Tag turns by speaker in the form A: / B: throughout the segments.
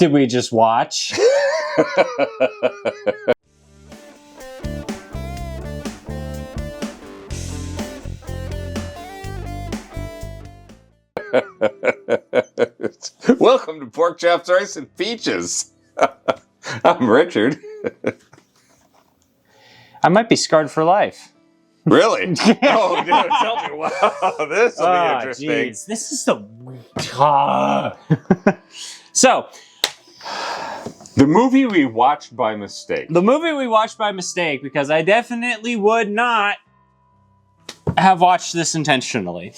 A: did we just watch?
B: Welcome to Pork Chops, Rice, and Peaches. I'm Richard.
A: I might be scarred for life.
B: Really? Oh, dude, tell me. Wow, this will be interesting.
A: Geez. This is the... So...
B: The movie we watched by mistake.
A: The movie we watched by mistake, because I definitely would not have watched this intentionally.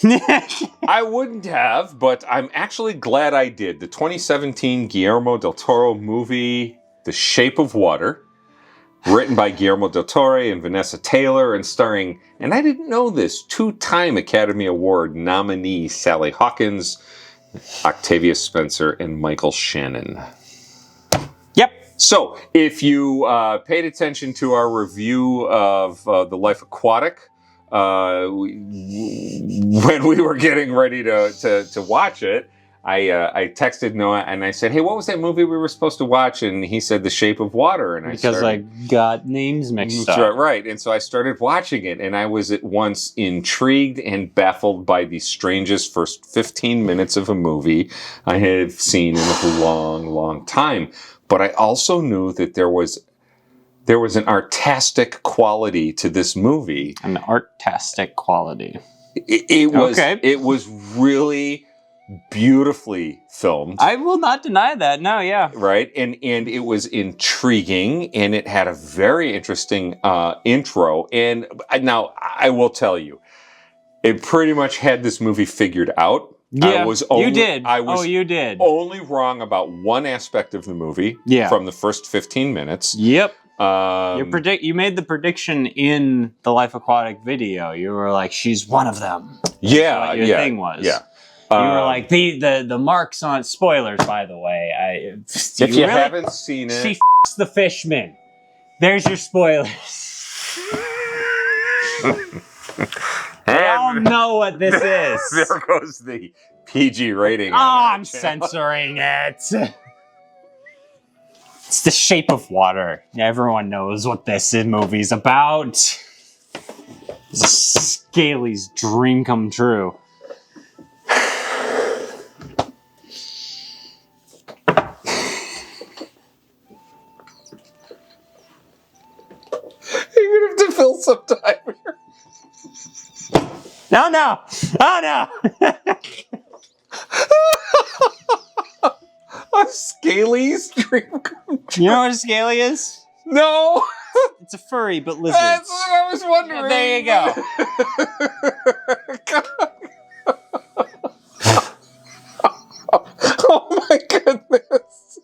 B: I wouldn't have, but I'm actually glad I did. The 2017 Guillermo del Toro movie, The Shape of Water, written by Guillermo del Toro and Vanessa Taylor, and starring, and I didn't know this, 2-time Academy Award nominee Sally Hawkins, Octavia Spencer, and Michael Shannon.
A: Yep.
B: So, if you paid attention to our review of The Life Aquatic, when we were getting ready to watch it, I texted Noah and I said, "Hey, what was that movie we were supposed to watch?" And he said, The Shape of Water. And
A: I got names mixed up.
B: Right. And so I started watching it, and I was at once intrigued and baffled by the strangest first 15 minutes of a movie I have seen in a long, long time. But I also knew that there was an artistic quality to this movie.
A: An artistic quality.
B: It was really beautifully filmed.
A: I will not deny that. No, yeah.
B: Right? And it was intriguing, and it had a very interesting intro. And now I will tell you, it pretty much had this movie figured out.
A: Yeah, you did. You did.
B: Only wrong about one aspect of the movie from the first 15 minutes.
A: Yep. You made the prediction in the Life Aquatic video. You were like, she's one of them.
B: Yeah.
A: What your thing was.
B: Yeah.
A: You were like, the marks on spoilers, by the way.
B: If you haven't seen it.
A: She f***s the fishman. There's your spoilers. We all know what this is.
B: There goes the PG rating.
A: Oh, I'm censoring it. It's The Shape of Water. Everyone knows what this movie's about. It's a Scaly's dream come true.
B: You're gonna have to fill some time here.
A: No. Oh, no.
B: A Scaly's dream come true.
A: You know what a scaly is?
B: No.
A: It's a furry, but lizards.
B: That's what I was wondering.
A: There you go.
B: Oh my goodness.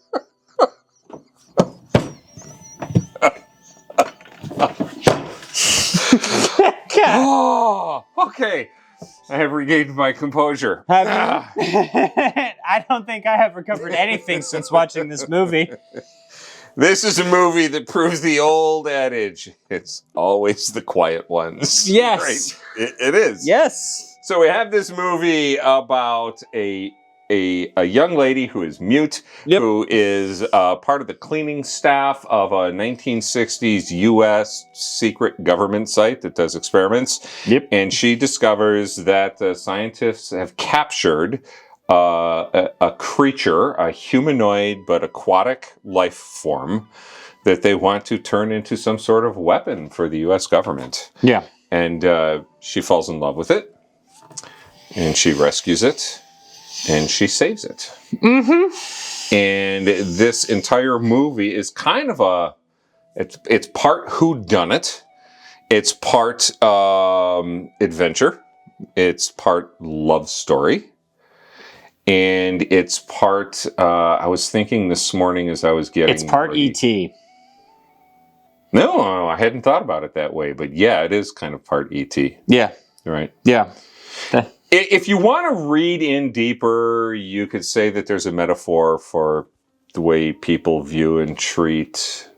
B: Oh, okay. I have regained my composure.
A: Have you? I don't think I have recovered anything since watching this movie.
B: This is a movie that proves the old adage. It's always the quiet ones.
A: Yes.
B: Right? It is.
A: Yes.
B: So we have this movie about a young lady who is mute, who is part of the cleaning staff of a 1960s U.S. secret government site that does experiments.
A: Yep.
B: And she discovers that scientists have captured a creature, a humanoid but aquatic life form that they want to turn into some sort of weapon for the U.S. government.
A: Yeah.
B: And she falls in love with it, and she rescues it. And she saves it. Mm-hmm. And this entire movie is kind of it's part whodunit, it's part adventure, it's part love story, and it's part, I was thinking this morning as I was getting
A: It's part
B: ready.
A: E.T.
B: No, I hadn't thought about it that way, but yeah, it is kind of part E.T.
A: Yeah.
B: Right.
A: Yeah.
B: If you want to read in deeper, you could say that there's a metaphor for the way people view and treat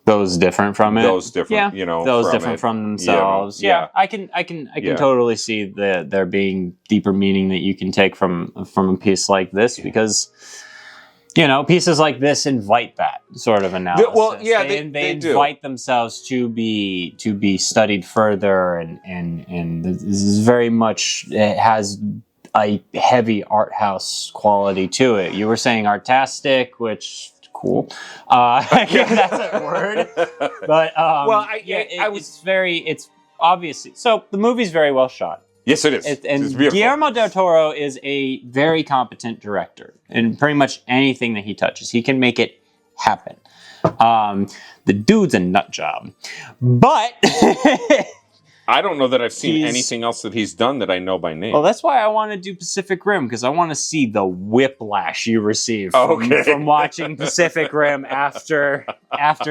A: those different from it.
B: Those different, you know,
A: those
B: from
A: different
B: it.
A: from themselves.
B: You know,
A: yeah, I can totally see there being deeper meaning that you can take from a piece like this because You know, pieces like this invite that sort of analysis.
B: Well, yeah,
A: they
B: do.
A: invite themselves to be studied further, and this is very much, it has a heavy art house quality to it. You were saying artastic, which cool. That's a word, but
B: well,
A: it's obviously, so the movie's very well shot.
B: Yes, it is.
A: And Guillermo del Toro is a very competent director in pretty much anything that he touches. He can make it happen. The dude's a nut job. But
B: I don't know that I've seen anything else that he's done that I know by name.
A: Well, that's why I want to do Pacific Rim, because I want to see the whiplash you receive from watching Pacific Rim after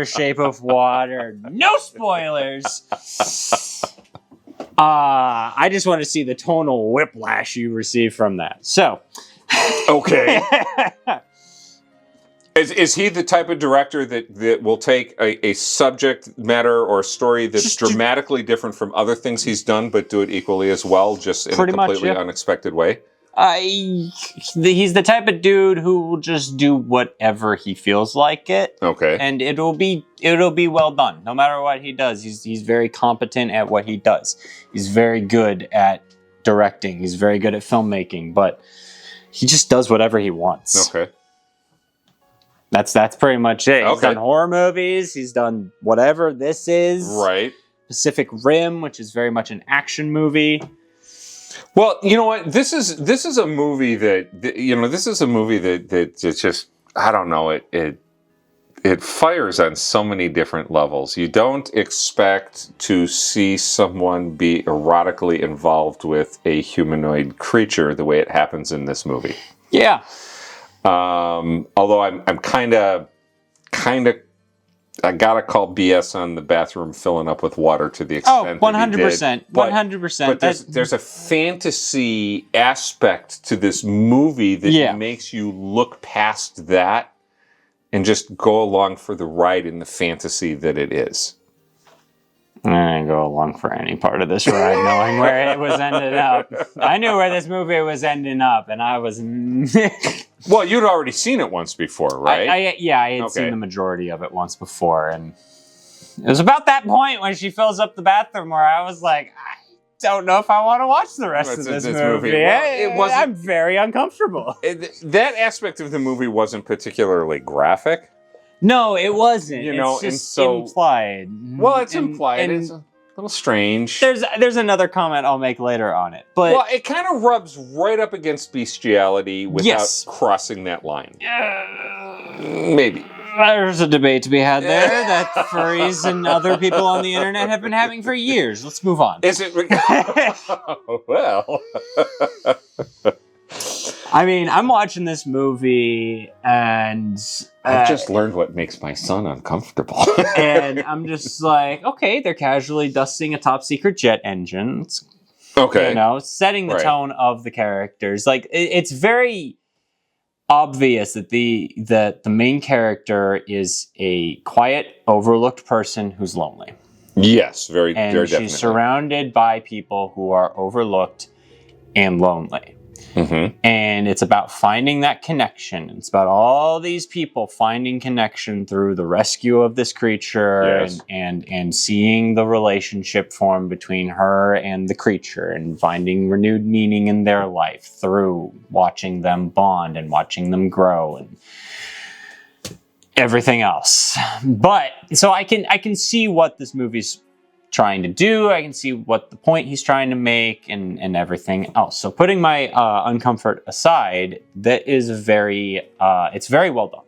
A: Shape of Water. No spoilers! I just want to see the tonal whiplash you receive from that. So,
B: okay, is he the type of director that will take a subject matter or a story that's dramatically different from other things he's done, but do it equally as well, just in a completely unexpected way?
A: He's the type of dude who will just do whatever he feels like it.
B: Okay.
A: And it'll be well done. No matter what he does, he's very competent at what he does. He's very good at directing. He's very good at filmmaking, but he just does whatever he wants.
B: Okay.
A: That's pretty much it. He's done horror movies. He's done whatever this is.
B: Right.
A: Pacific Rim, which is very much an action movie.
B: Well, you know what? This is a movie that just, I don't know, it fires on so many different levels. You don't expect to see someone be erotically involved with a humanoid creature the way it happens in this movie.
A: Yeah.
B: Although I'm kind of I gotta call BS on the bathroom filling up with water to the extent
A: 100%, 100%.
B: But there's a fantasy aspect to this movie that makes you look past that and just go along for the ride in the fantasy that it is.
A: I didn't go along for any part of this ride knowing where it was ended up. I knew where this movie was ending up, and I was...
B: Well, you'd already seen it once before, right?
A: I had seen the majority of it once before, and it was about that point when she fills up the bathroom where I was like, I don't know if I want to watch the rest of this movie. Well, I'm very uncomfortable.
B: That aspect of the movie wasn't particularly graphic.
A: No, it wasn't.
B: You know,
A: it's just implied.
B: Well, it's implied. It's a little strange.
A: There's another comment I'll make later on it, but
B: well, it kind of rubs right up against bestiality without crossing that line. Maybe.
A: There's a debate to be had there that furries and other people on the internet have been having for years. Let's move on.
B: Is it? Well.
A: I mean, I'm watching this movie, and
B: I've just learned what makes my son uncomfortable.
A: And I'm just like, okay, they're casually dusting a top secret jet engine. It's,
B: okay.
A: Setting the tone of the characters. Like, it's very obvious that the main character is a quiet, overlooked person who's lonely.
B: Yes, very definitely.
A: And she's surrounded by people who are overlooked and lonely.
B: Mm-hmm.
A: And it's about finding that connection. It's about all these people finding connection through the rescue of this creature, and seeing the relationship form between her and the creature, and finding renewed meaning in their life through watching them bond and watching them grow and everything else. But so I can see what this movie's trying to do. I can see what the point he's trying to make, and everything else. So putting my uncomfort aside, that is it's very well done.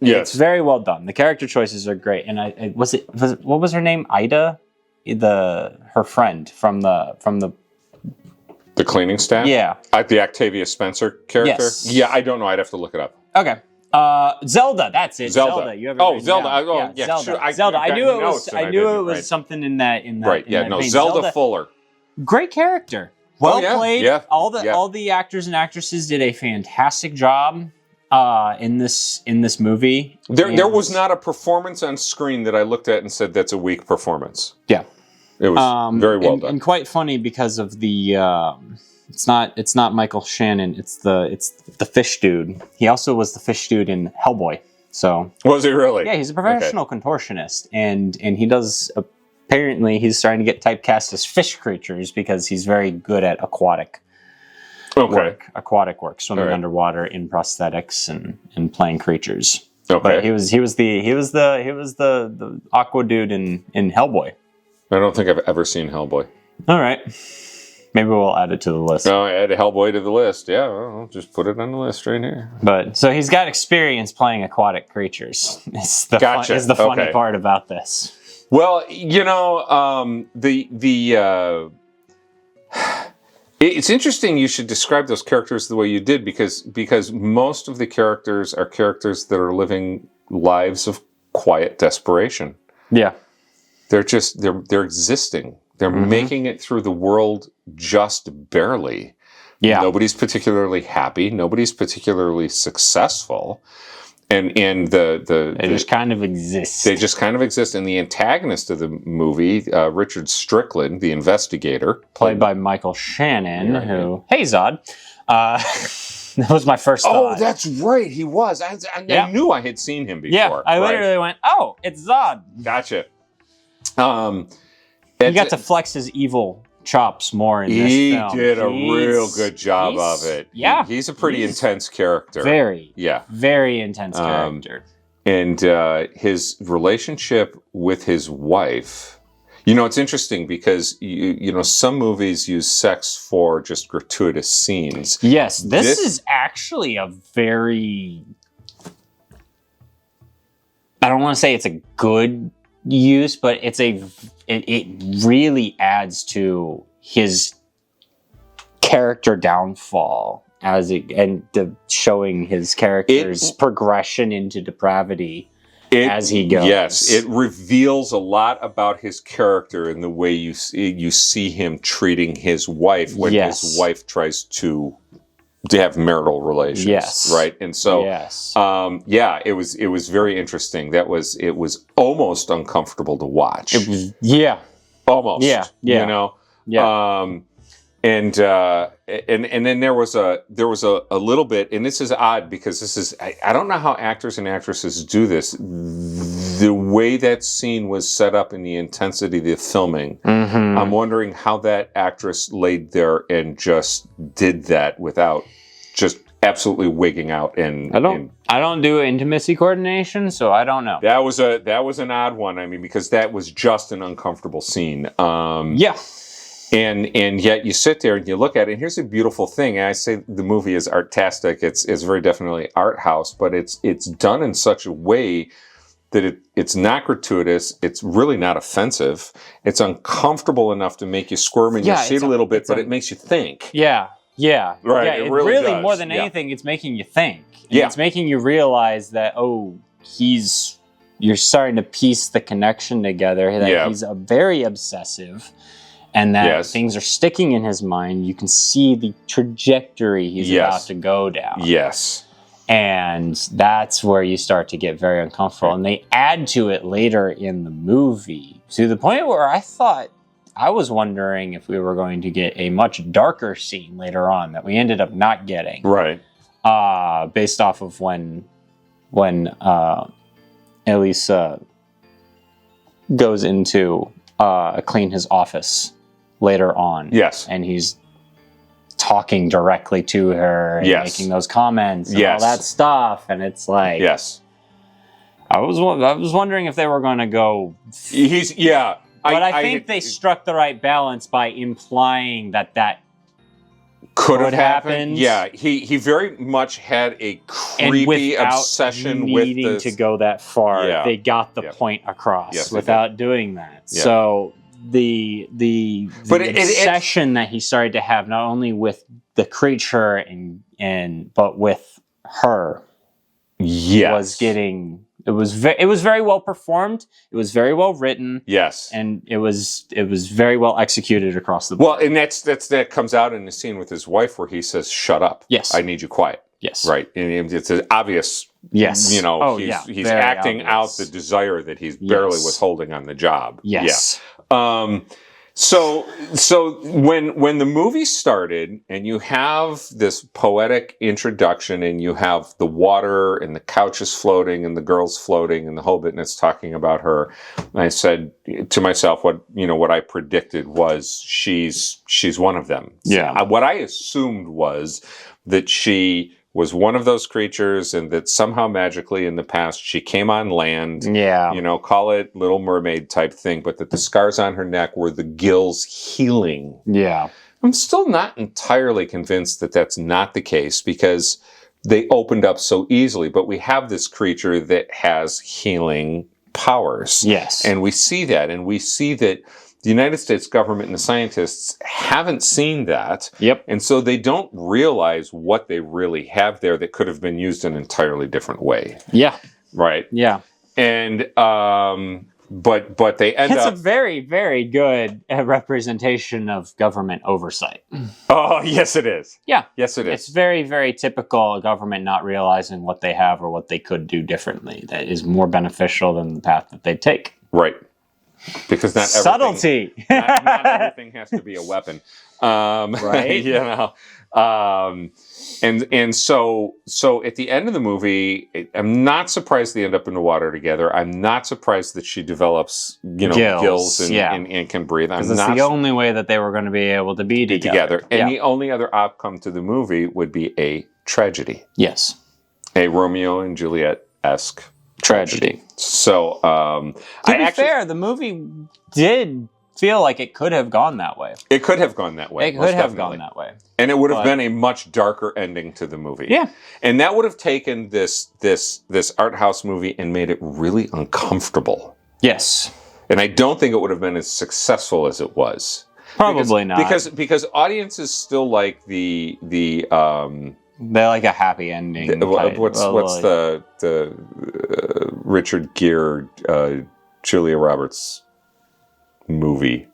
B: Yes,
A: it's very well done. The character choices are great. And what was her name? Ida, her friend from the
B: cleaning staff.
A: Yeah,
B: the Octavia Spencer character.
A: Yes.
B: Yeah, I don't know. I'd have to look it up.
A: Okay. Zelda, that's it. Zelda. You have
B: Zelda.
A: Zelda.
B: Sure.
A: Zelda. I knew it was something in that.
B: Right. Yeah. No. Zelda Fuller.
A: Great character. Well played.
B: Yeah.
A: All the actors and actresses did a fantastic job in this movie.
B: There was not a performance on screen that I looked at and said that's a weak performance.
A: Yeah.
B: It was very well done.
A: And quite funny because of the It's not Michael Shannon. It's the fish dude. He also was the fish dude in Hellboy. So
B: was he really?
A: Yeah, he's a professional contortionist, and he does. Apparently, he's starting to get typecast as fish creatures because he's very good at aquatic work, swimming underwater in prosthetics and playing creatures.
B: Okay.
A: But he was the aqua dude in Hellboy.
B: I don't think I've ever seen Hellboy.
A: All right. Maybe we'll add it to the list.
B: No, I add Hellboy to the list. Yeah, well, I'll just put it on the list right here.
A: But so he's got experience playing aquatic creatures. It's the funny part about this.
B: Well, it's interesting you should describe those characters the way you did because most of the characters are characters that are living lives of quiet desperation.
A: Yeah.
B: They're existing. They're making it through the world just barely.
A: Yeah.
B: Nobody's particularly happy. Nobody's particularly successful. And they
A: just kind of exist.
B: They just kind of exist. And the antagonist of the movie, Richard Strickland, the investigator,
A: played by Michael Shannon, hey Zod, that was my first thought.
B: Oh, that's right, he was. I knew I had seen him before.
A: Yeah, I literally went, oh, it's Zod.
B: Gotcha.
A: He got to flex his evil chops more in this film.
B: He did a real good job of it.
A: Yeah.
B: He's a pretty intense character.
A: Very intense character.
B: And his relationship with his wife, it's interesting because, some movies use sex for just gratuitous scenes.
A: Yes, this is actually a very, I don't want to say it's a good use, but it really adds to his character downfall showing his character's progression into depravity as he goes.
B: Yes, it reveals a lot about his character in the way you see him treating his wife when his wife tries to have marital relations.
A: Yes.
B: Right. And so, it was very interesting. It was almost uncomfortable to watch.
A: It was,
B: almost.
A: Yeah.
B: And then there was a little bit, and this is odd because this is I don't know how actors and actresses do this. The way that scene was set up and the intensity of the filming, I'm wondering how that actress laid there and just did that without just absolutely wigging out. And
A: I don't do intimacy coordination, so I don't know.
B: That was an odd one. I mean, because that was just an uncomfortable scene. And yet you sit there and you look at it, and here's a beautiful thing. And I say the movie is artastic. It's very definitely art house, but it's done in such a way that it's not gratuitous. It's really not offensive. It's uncomfortable enough to make you squirm in your seat a little bit, but it makes you think.
A: Yeah. Right.
B: Yeah, it really does.
A: More than anything, it's making you think. And it's making you realize that, you're starting to piece the connection together, that he's very obsessive. And that things are sticking in his mind. You can see the trajectory he's about to go down.
B: Yes.
A: And that's where you start to get very uncomfortable. And they add to it later in the movie to the point where I was wondering if we were going to get a much darker scene later on that we ended up not getting.
B: Right.
A: Based off of when Elisa goes into clean his office later on.
B: Yes.
A: And he's talking directly to her and making those comments and all that stuff. And it's like...
B: Yes.
A: I was wondering if they were going to go... But I think they struck the right balance by implying that could have happened.
B: Yeah, he very much had a creepy obsession with
A: needing to go that far.
B: Yeah.
A: They got the point across without doing that. Yeah. So the obsession that he started to have not only with the creature but with her was getting... It was very well performed. It was very well written.
B: Yes,
A: and it was very well executed across the board.
B: Well, and that comes out in the scene with his wife where he says, "Shut up.
A: Yes,
B: I need you quiet."
A: Yes,
B: right. And it's an obvious.
A: Yes,
B: he's acting out the desire that he's barely withholding on the job.
A: Yes.
B: Yeah. So when the movie started and you have this poetic introduction and you have the water and the couches floating and the girls floating and the whole bit and it's talking about her, I said to myself, what I predicted was she's one of them.
A: Yeah.
B: So what I assumed was that she was one of those creatures and that somehow magically in the past she came on land, call it Little Mermaid type thing, but that the scars on her neck were the gills healing.
A: Yeah.
B: I'm still not entirely convinced that that's not the case because they opened up so easily, but we have this creature that has healing powers.
A: Yes.
B: And we see that, the United States government and the scientists haven't seen that.
A: Yep.
B: And so they don't realize what they really have there that could have been used in an entirely different way.
A: Yeah.
B: Right.
A: Yeah.
B: And, but they end up...
A: It's a very, very good representation of government oversight.
B: Oh, yes, it is.
A: Yeah.
B: Yes, it is.
A: It's very, very typical government not realizing what they have or what they could do differently that is more beneficial than the path that they take.
B: Right. Because not
A: subtlety.
B: not everything has to be a weapon,
A: right?
B: And so at the end of the movie, I'm not surprised they end up in the water together. I'm not surprised that she develops, gills and can breathe.
A: Because it's the only way that they were going to be able to be together.
B: And the only other outcome to the movie would be a tragedy.
A: Yes,
B: a Romeo and Juliet-esque tragedy. So,
A: to be fair, the movie did feel like it could have gone that way.
B: It could have gone that way.
A: It could have gone that way.
B: And it would have been a much darker ending to the movie.
A: Yeah.
B: And that would have taken this art house movie and made it really uncomfortable.
A: Yes.
B: And I don't think it would have been as successful as it was.
A: Probably not.
B: Because audiences still like the
A: they like a happy ending.
B: What's the Richard Gere, Julia Roberts movie?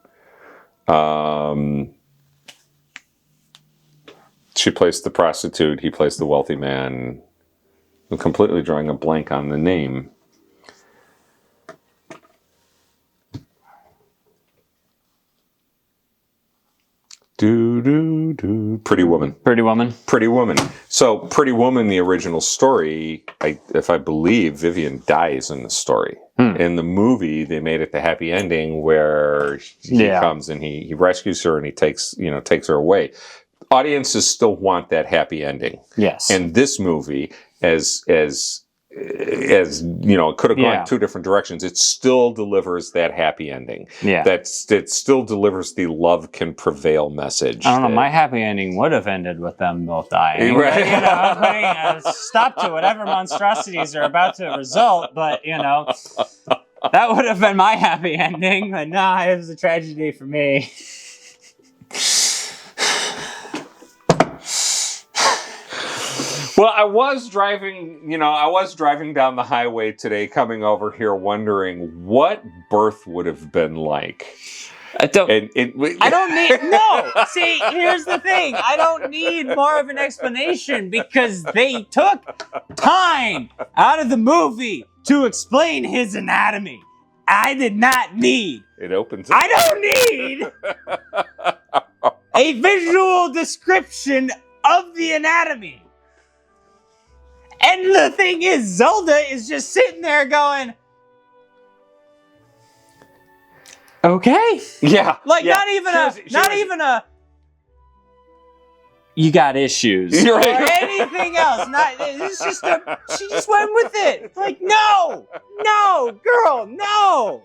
B: She plays the prostitute. He plays the wealthy man. I'm completely drawing a blank on the name. Pretty Woman.
A: Pretty Woman.
B: Pretty Woman. So Pretty Woman, the original story, if I believe, Vivian dies in the story. In the movie, they made it the happy ending where he comes and he rescues her and he takes her away. Audiences still want that happy ending. Yes. And this movie, as it could have gone two different directions, it still delivers that happy ending. Yeah. It still delivers the love can prevail message.
A: I don't know, my happy ending would have ended with them both dying. Right. Putting a stop to whatever monstrosities are about to result, but that would have been my happy ending. But nah, it was a tragedy for me.
B: Well, I was driving down the highway today coming over here wondering what birth would have been like.
A: I don't need, no! See, here's the thing. I don't need more of an explanation because they took time out of the movie to explain his anatomy. I did not need.
B: It opens.
A: I don't need a visual description of the anatomy. And the thing is, Zelda is just sitting there going, okay. Yeah. Like, not even a, you got issues. Or anything else. It's just she just went with it. Like, no, girl, no.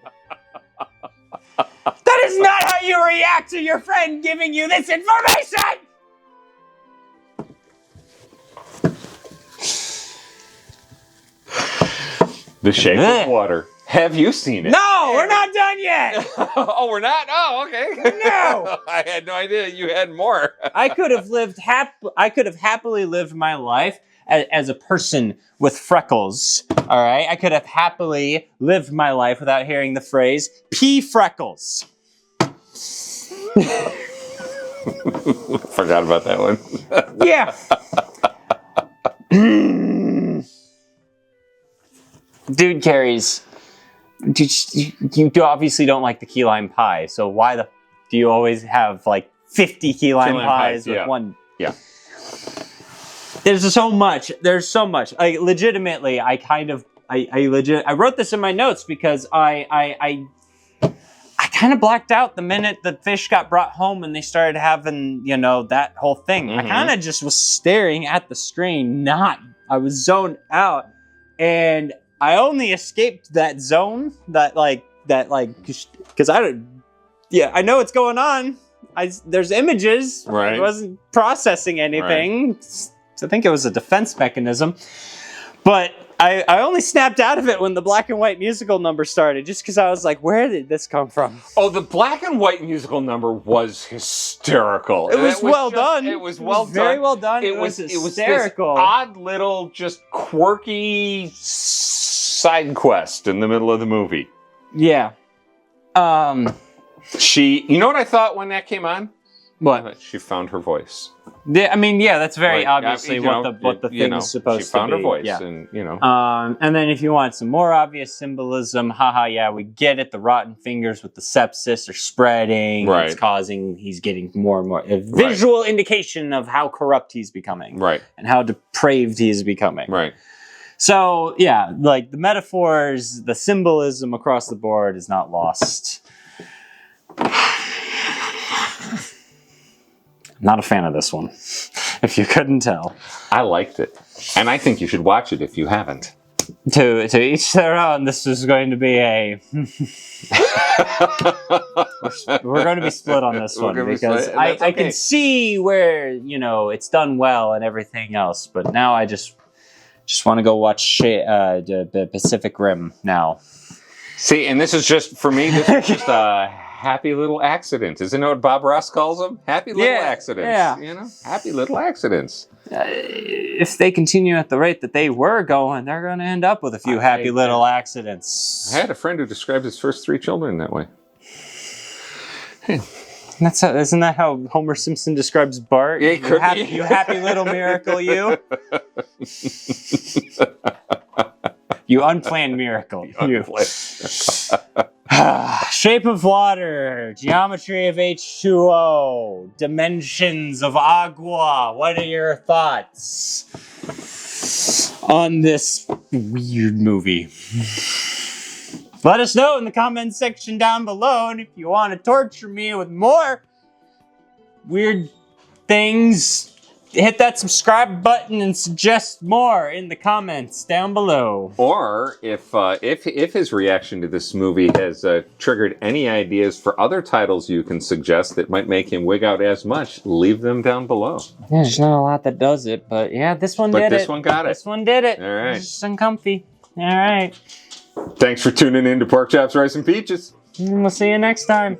A: That is not how you react to your friend giving you this information.
B: The Shape of Water. Have you seen it?
A: No, we're not done yet.
B: Oh, we're not? Oh, okay.
A: No.
B: I had no idea you had more.
A: I could have happily lived my life as a person with freckles. All right? I could have happily lived my life without hearing the phrase pea freckles.
B: Forgot about that one.
A: Yeah. Dude carries. You obviously don't like the key lime pie, so why the do you always have like 50 key lime pies with one?
B: Yeah.
A: There's so much. Like legitimately, I wrote this in my notes because I kind of blacked out the minute the fish got brought home and they started having, that whole thing. I kind of just was staring at the screen, I was zoned out, and I only escaped that zone, because I know what's going on. There's images.
B: Right.
A: I wasn't processing anything. Right. So I think it was a defense mechanism, but I only snapped out of it when the black and white musical number started, just because I was like, where did this come from?
B: Oh, the black and white musical number was hysterical.
A: It was well done.
B: It was well done.
A: Very well done. It was hysterical.
B: This odd little, just quirky side quest in the middle of the movie.
A: Yeah.
B: You know what I thought when that came on?
A: What?
B: She found her voice.
A: Yeah, I mean, yeah, that's very obviously what the thing is supposed to be.
B: She found her voice,
A: yeah.
B: and
A: And then if you want some more obvious symbolism, yeah, we get it. The rotten fingers with the sepsis are spreading.
B: Right.
A: He's getting more and more a visual indication of how corrupt he's becoming.
B: Right.
A: And how depraved he's becoming.
B: Right.
A: So, yeah, like the metaphors, the symbolism across the board is not lost. Not a fan of this one, if you couldn't tell.
B: I liked it. And I think you should watch it if you haven't.
A: To each their own. This is going to be a... We're going to be split on this one, because I can see where, it's done well and everything else, but now I just want to go watch the Pacific Rim now.
B: See, and this is just, for me, this is just a happy little accident. Isn't that what Bob Ross calls them? Happy little accidents.
A: Yeah.
B: Happy little accidents.
A: If they continue at the rate that they were going, they're going to end up with a few happy little accidents.
B: I had a friend who described his first 3 children that way.
A: Isn't that how Homer Simpson describes Bart?
B: Yeah,
A: you happy little miracle, you. You unplanned miracle. Shape of water, geometry of H2O, dimensions of agua. What are your thoughts on this weird movie? Let us know in the comments section down below, and if you want to torture me with more weird things, hit that subscribe button and suggest more in the comments down below.
B: Or if his reaction to this movie has triggered any ideas for other titles you can suggest that might make him wig out as much, leave them down below.
A: Yeah, there's not a lot that does it, but yeah, this one did it.
B: This one got it.
A: This one did it.
B: All right.
A: It's just uncomfy. All right.
B: Thanks for tuning in to Pork Chops, Rice, and Peaches.
A: We'll see you next time.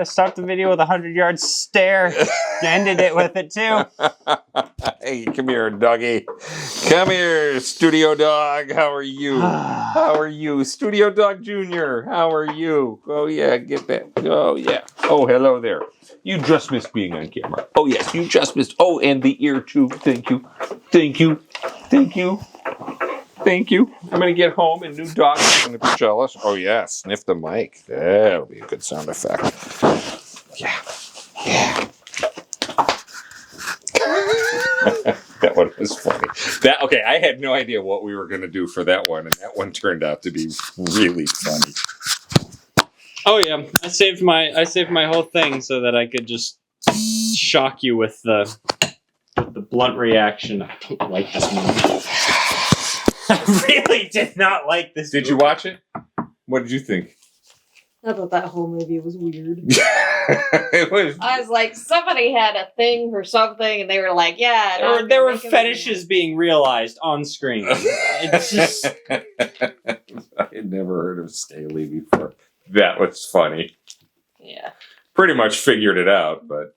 A: Start the video with a 100-yard stare. Ended it with it too.
B: Hey, come here, doggy. Come here, Studio Dog. How are you? How are you? Studio Dog Jr. How are you? Oh yeah, get that. Oh yeah. Oh, hello there. You just missed being on camera. Oh yes, you just missed. Oh, and the ear too. Thank you. Thank you. Thank you. Thank you. I'm going to get home and new dog is going to be jealous. Oh, yeah. Sniff the mic. That'll be a good sound effect. Yeah. Yeah. That one was funny. Okay, I had no idea what we were going to do for that one, and that one turned out to be really funny.
A: Oh, yeah. I saved my whole thing so that I could just shock you with the blunt reaction. I don't like this movie. I really did not like this movie.
B: Did you watch it? What did you think?
C: I thought that whole movie was weird.
B: It was.
C: I was like, somebody had a thing or something, and they were like, yeah.
A: There were fetishes being realized on screen. It's just...
B: I had never heard of Staley before. that was funny.
C: Yeah.
B: Pretty much figured it out, but